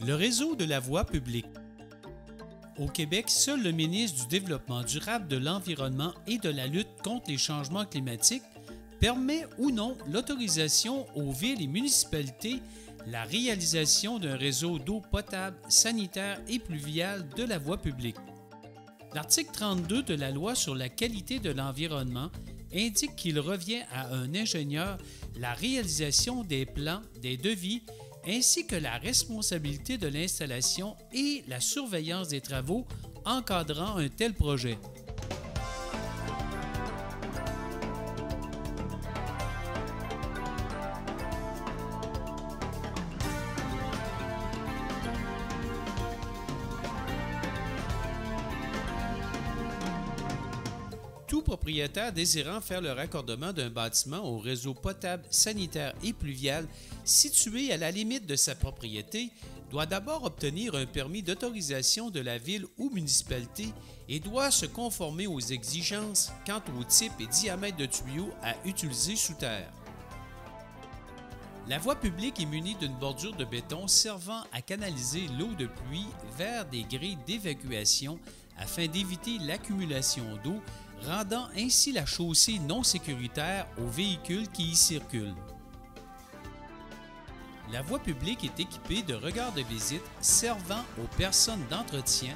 Le réseau de la voie publique. Au Québec, seul le ministre du Développement durable, de l'Environnement et de la lutte contre les changements climatiques permet ou non l'autorisation aux villes et municipalités la réalisation d'un réseau d'eau potable, sanitaire et pluviale de la voie publique. L'article 32 de la Loi sur la qualité de l'environnement indique qu'il revient à un ingénieur la réalisation des plans, des devis, ainsi que la responsabilité de l'installation et la surveillance des travaux encadrant un tel projet. Tout propriétaire désirant faire le raccordement d'un bâtiment au réseau potable, sanitaire et pluvial situé à la limite de sa propriété doit d'abord obtenir un permis d'autorisation de la ville ou municipalité et doit se conformer aux exigences quant au type et diamètre de tuyaux à utiliser sous terre. La voie publique est munie d'une bordure de béton servant à canaliser l'eau de pluie vers des grilles d'évacuation afin d'éviter l'accumulation d'eau, rendant ainsi la chaussée non sécuritaire aux véhicules qui y circulent. La voie publique est équipée de regards de visite servant aux personnes d'entretien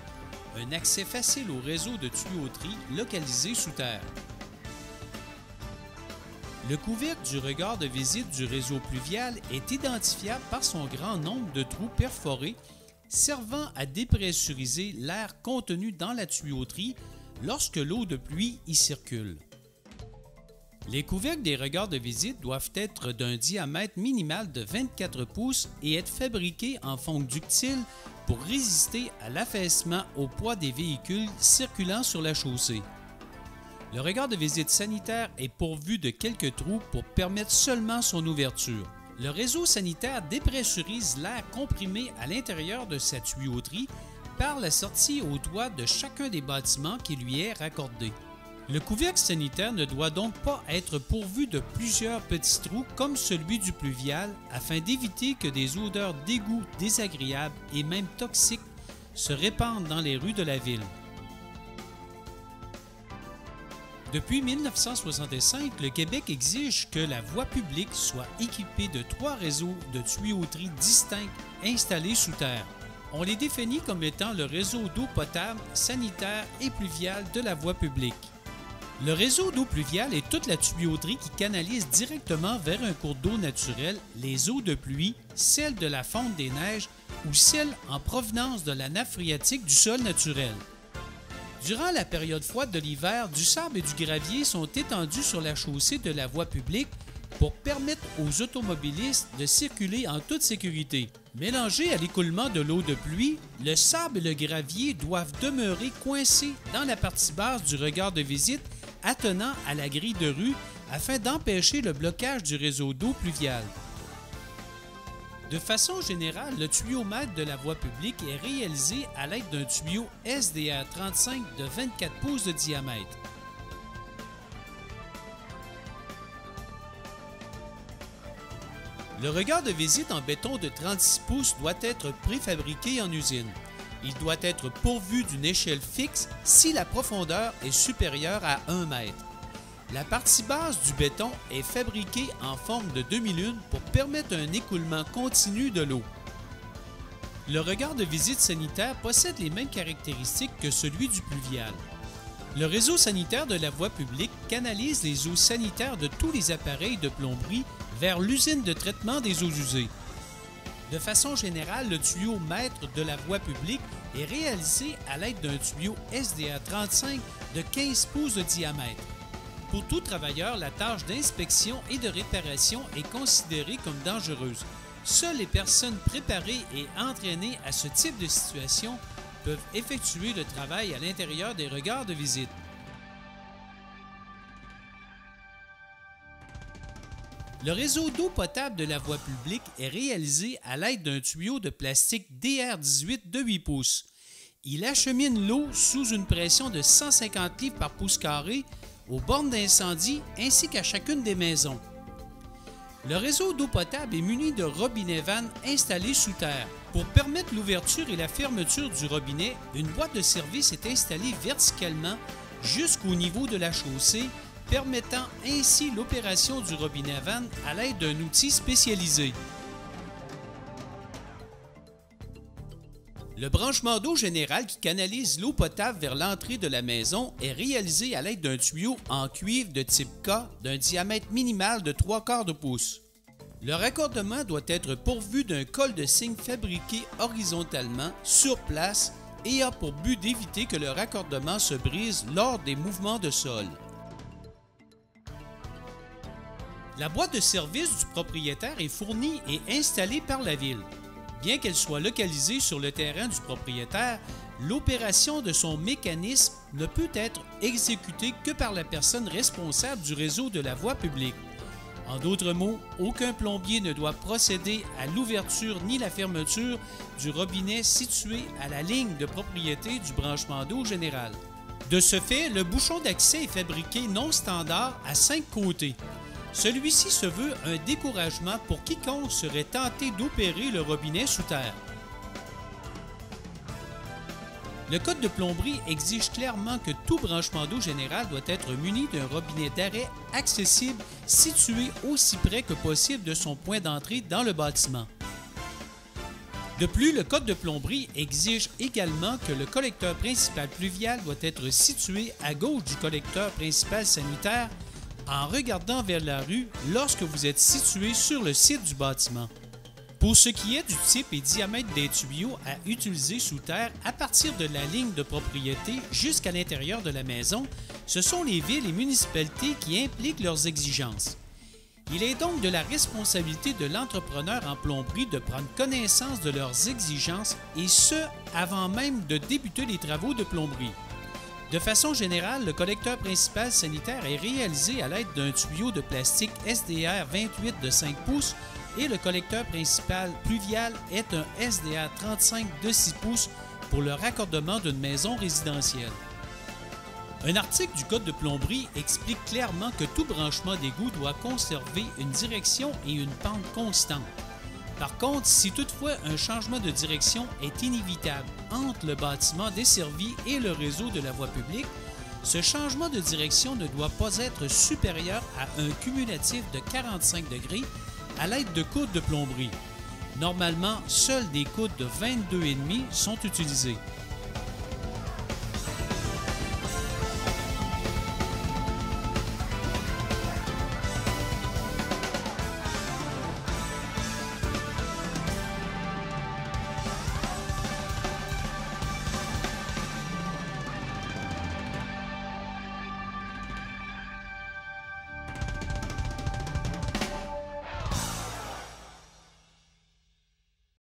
un accès facile au réseau de tuyauterie localisé sous terre. Le couvercle du regard de visite du réseau pluvial est identifiable par son grand nombre de trous perforés servant à dépressuriser l'air contenu dans la tuyauterie lorsque l'eau de pluie y circule. Les couvercles des regards de visite doivent être d'un diamètre minimal de 24 pouces et être fabriqués en fonte ductile pour résister à l'affaissement au poids des véhicules circulant sur la chaussée. Le regard de visite sanitaire est pourvu de quelques trous pour permettre seulement son ouverture. Le réseau sanitaire dépressurise l'air comprimé à l'intérieur de sa tuyauterie par la sortie au toit de chacun des bâtiments qui lui est raccordé. Le couvercle sanitaire ne doit donc pas être pourvu de plusieurs petits trous comme celui du pluvial afin d'éviter que des odeurs d'égout désagréables et même toxiques se répandent dans les rues de la ville. Depuis 1965, le Québec exige que la voie publique soit équipée de 3 réseaux de tuyauterie distincts installés sous terre. On les définit comme étant le réseau d'eau potable, sanitaire et pluviale de la voie publique. Le réseau d'eau pluviale est toute la tuyauterie qui canalise directement vers un cours d'eau naturel les eaux de pluie, celles de la fonte des neiges ou celles en provenance de la nappe phréatique du sol naturel. Durant la période froide de l'hiver, du sable et du gravier sont étendus sur la chaussée de la voie publique pour permettre aux automobilistes de circuler en toute sécurité. Mélangés à l'écoulement de l'eau de pluie, le sable et le gravier doivent demeurer coincés dans la partie basse du regard de visite attenant à la grille de rue afin d'empêcher le blocage du réseau d'eau pluviale. De façon générale, le tuyau-mètre de la voie publique est réalisé à l'aide d'un tuyau SDR 35 de 24 pouces de diamètre. Le regard de visite en béton de 36 pouces doit être préfabriqué en usine. Il doit être pourvu d'une échelle fixe si la profondeur est supérieure à 1 mètre. La partie basse du béton est fabriquée en forme de demi-lune pour permettre un écoulement continu de l'eau. Le regard de visite sanitaire possède les mêmes caractéristiques que celui du pluvial. Le réseau sanitaire de la voie publique canalise les eaux sanitaires de tous les appareils de plomberie vers l'usine de traitement des eaux usées. De façon générale, le tuyau mètre de la voie publique est réalisé à l'aide d'un tuyau SDR 35 de 15 pouces de diamètre. Pour tout travailleur, la tâche d'inspection et de réparation est considérée comme dangereuse. Seules les personnes préparées et entraînées à ce type de situation peuvent effectuer le travail à l'intérieur des regards de visite. Le réseau d'eau potable de la voie publique est réalisé à l'aide d'un tuyau de plastique DR18 de 8 pouces. Il achemine l'eau sous une pression de 150 livres par pouce carré aux bornes d'incendie ainsi qu'à chacune des maisons. Le réseau d'eau potable est muni de robinets vannes installés sous terre. Pour permettre l'ouverture et la fermeture du robinet, une boîte de service est installée verticalement jusqu'au niveau de la chaussée, permettant ainsi l'opération du robinet vanne à l'aide d'un outil spécialisé. Le branchement d'eau général qui canalise l'eau potable vers l'entrée de la maison est réalisé à l'aide d'un tuyau en cuivre de type K d'un diamètre minimal de 3/4 de pouce. Le raccordement doit être pourvu d'un col de cygne fabriqué horizontalement sur place et a pour but d'éviter que le raccordement se brise lors des mouvements de sol. La boîte de service du propriétaire est fournie et installée par la ville. Bien qu'elle soit localisée sur le terrain du propriétaire, l'opération de son mécanisme ne peut être exécutée que par la personne responsable du réseau de la voie publique. En d'autres mots, aucun plombier ne doit procéder à l'ouverture ni la fermeture du robinet situé à la ligne de propriété du branchement d'eau général. De ce fait, le bouchon d'accès est fabriqué non standard à 5 côtés. Celui-ci se veut un découragement pour quiconque serait tenté d'opérer le robinet sous terre. Le code de plomberie exige clairement que tout branchement d'eau général doit être muni d'un robinet d'arrêt accessible situé aussi près que possible de son point d'entrée dans le bâtiment. De plus, le code de plomberie exige également que le collecteur principal pluvial doit être situé à gauche du collecteur principal sanitaire en regardant vers la rue lorsque vous êtes situé sur le site du bâtiment. Pour ce qui est du type et diamètre des tuyaux à utiliser sous terre à partir de la ligne de propriété jusqu'à l'intérieur de la maison, ce sont les villes et municipalités qui impliquent leurs exigences. Il est donc de la responsabilité de l'entrepreneur en plomberie de prendre connaissance de leurs exigences et ce, avant même de débuter les travaux de plomberie. De façon générale, le collecteur principal sanitaire est réalisé à l'aide d'un tuyau de plastique SDR 28 de 5 pouces et le collecteur principal pluvial est un SDR 35 de 6 pouces pour le raccordement d'une maison résidentielle. Un article du Code de plomberie explique clairement que tout branchement d'égout doit conserver une direction et une pente constante. Par contre, si toutefois un changement de direction est inévitable entre le bâtiment desservi et le réseau de la voie publique, ce changement de direction ne doit pas être supérieur à un cumulatif de 45 degrés à l'aide de coudes de plomberie. Normalement, seuls des coudes de 22,5 sont utilisés.